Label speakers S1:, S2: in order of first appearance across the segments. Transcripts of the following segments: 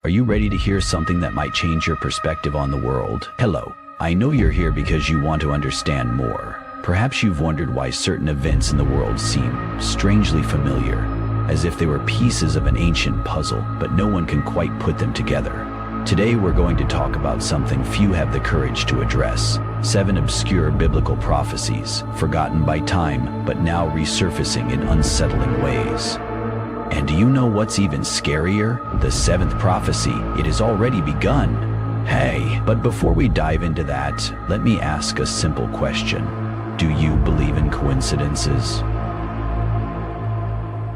S1: Are you ready to hear something that might change your perspective on the world? Hello, I know you're here because you want to understand more. Perhaps you've wondered why certain events in the world seem strangely familiar, as if they were pieces of an ancient puzzle, but no one can quite put them together. Today we're going to talk about something few have the courage to address. 7 obscure biblical prophecies, forgotten by time, but now resurfacing in unsettling ways. And do you know what's even scarier? The 7th prophecy, it has already begun. Hey, but before we dive into that, let me ask a simple question. Do you believe in coincidences?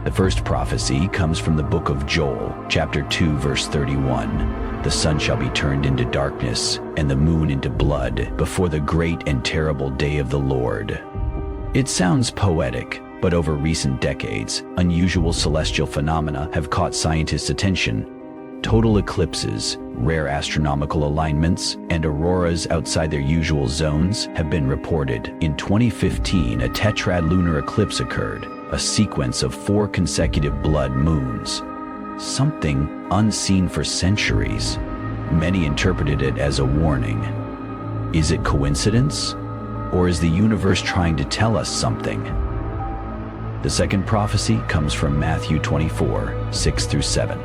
S1: The first prophecy comes from the book of Joel, chapter 2, verse 31. The sun shall be turned into darkness, and the moon into blood, before the great and terrible day of the Lord. It sounds poetic, but over recent decades, unusual celestial phenomena have caught scientists' attention. Total eclipses, rare astronomical alignments, and auroras outside their usual zones have been reported. In 2015, a tetrad lunar eclipse occurred, a sequence of 4 consecutive blood moons. Something unseen for centuries. Many interpreted it as a warning. Is it coincidence? Or is the universe trying to tell us something? The second prophecy comes from Matthew 24, 6 through 7.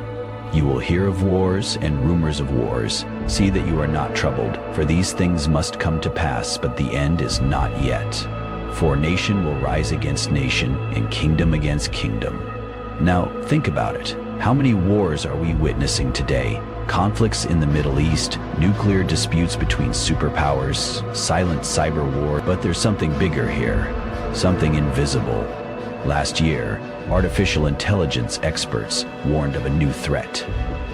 S1: You will hear of wars and rumors of wars. See that you are not troubled, for these things must come to pass, but the end is not yet. For nation will rise against nation, and kingdom against kingdom. Now, think about it. How many wars are we witnessing today? Conflicts in the Middle East, nuclear disputes between superpowers, silent cyber war, but there's something bigger here, something invisible. Last year, artificial intelligence experts warned of a new threat.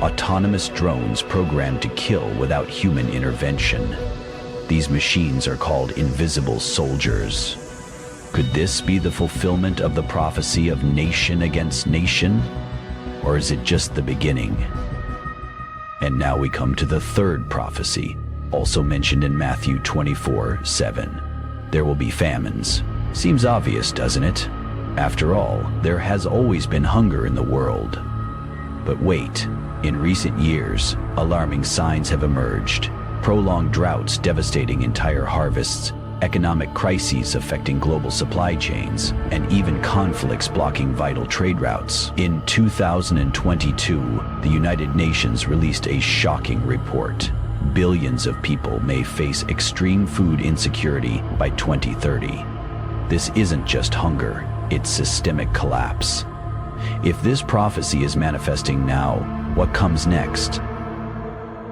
S1: Autonomous drones programmed to kill without human intervention. These machines are called invisible soldiers. Could this be the fulfillment of the prophecy of nation against nation? Or is it just the beginning? And now we come to the third prophecy, also mentioned in Matthew 24, 7. There will be famines. Seems obvious, doesn't it? After all, there has always been hunger in the world. But wait, in recent years, alarming signs have emerged. Prolonged droughts devastating entire harvests, economic crises affecting global supply chains, and even conflicts blocking vital trade routes. In 2022, the United Nations released a shocking report. Billions of people may face extreme food insecurity by 2030. This isn't just hunger, it's systemic collapse. If this prophecy is manifesting now, what comes next?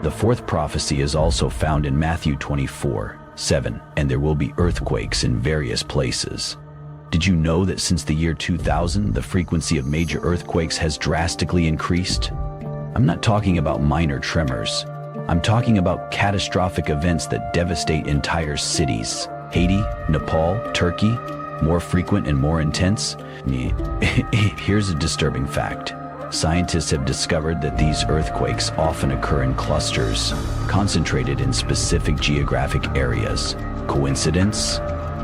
S1: The fourth prophecy is also found in Matthew 24, 7, and there will be earthquakes in various places. Did you know that since the year 2000, the frequency of major earthquakes has drastically increased? I'm not talking about minor tremors. I'm talking about catastrophic events that devastate entire cities. Haiti, Nepal, Turkey, more frequent and more intense? Here's a disturbing fact. Scientists have discovered that these earthquakes often occur in clusters, concentrated in specific geographic areas. Coincidence?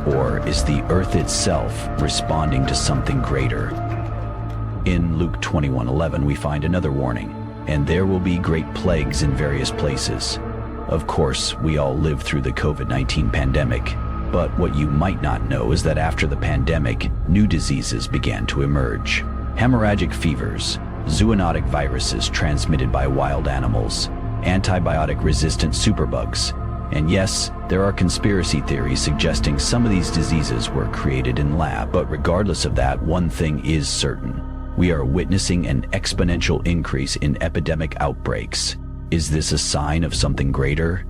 S1: Or is the Earth itself responding to something greater? In Luke 21:11, we find another warning, and there will be great plagues in various places. Of course, we all lived through the COVID-19 pandemic, but what you might not know is that after the pandemic, new diseases began to emerge. Hemorrhagic fevers, zoonotic viruses transmitted by wild animals, antibiotic-resistant superbugs, and yes, there are conspiracy theories suggesting some of these diseases were created in lab. But regardless of that, one thing is certain. We are witnessing an exponential increase in epidemic outbreaks. Is this a sign of something greater?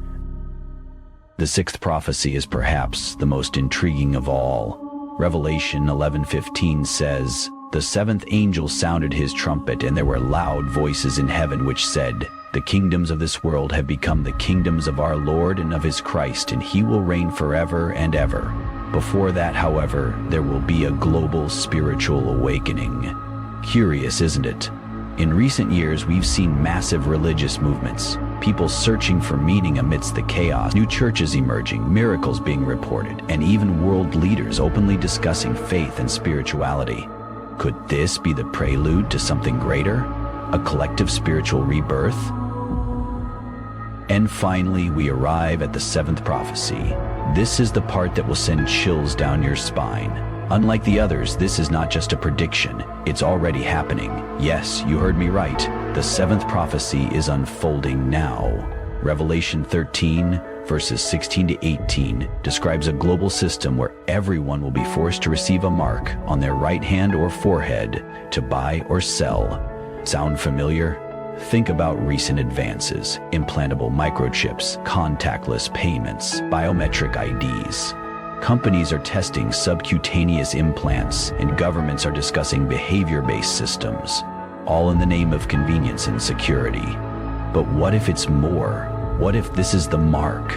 S1: The sixth prophecy is perhaps the most intriguing of all. Revelation 11:15 says, "The seventh angel sounded his trumpet, and there were loud voices in heaven which said, 'The kingdoms of this world have become the kingdoms of our Lord and of his Christ, and he will reign forever and ever.'" Before that, however, there will be a global spiritual awakening. Curious, isn't it? In recent years, we've seen massive religious movements, people searching for meaning amidst the chaos, new churches emerging, miracles being reported, and even world leaders openly discussing faith and spirituality. Could this be the prelude to something greater? A collective spiritual rebirth? And finally, we arrive at the seventh prophecy. This is the part that will send chills down your spine. Unlike the others, this is not just a prediction, it's already happening. Yes, you heard me right. The seventh prophecy is unfolding now. Revelation 13, verses 16 to 18, describes a global system where everyone will be forced to receive a mark on their right hand or forehead to buy or sell. Sound familiar? Think about recent advances, implantable microchips, contactless payments, biometric IDs. Companies are testing subcutaneous implants, and governments are discussing behavior-based systems, all in the name of convenience and security. But what if it's more? What if this is the mark?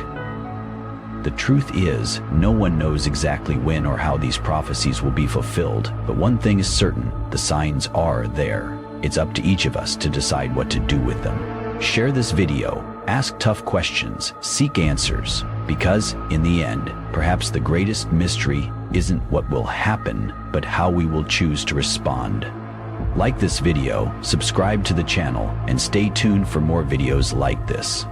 S1: The truth is, no one knows exactly when or how these prophecies will be fulfilled, but one thing is certain, the signs are there. It's up to each of us to decide what to do with them. Share this video, ask tough questions, seek answers, because, in the end, perhaps the greatest mystery isn't what will happen, but how we will choose to respond. Like this video, subscribe to the channel, and stay tuned for more videos like this.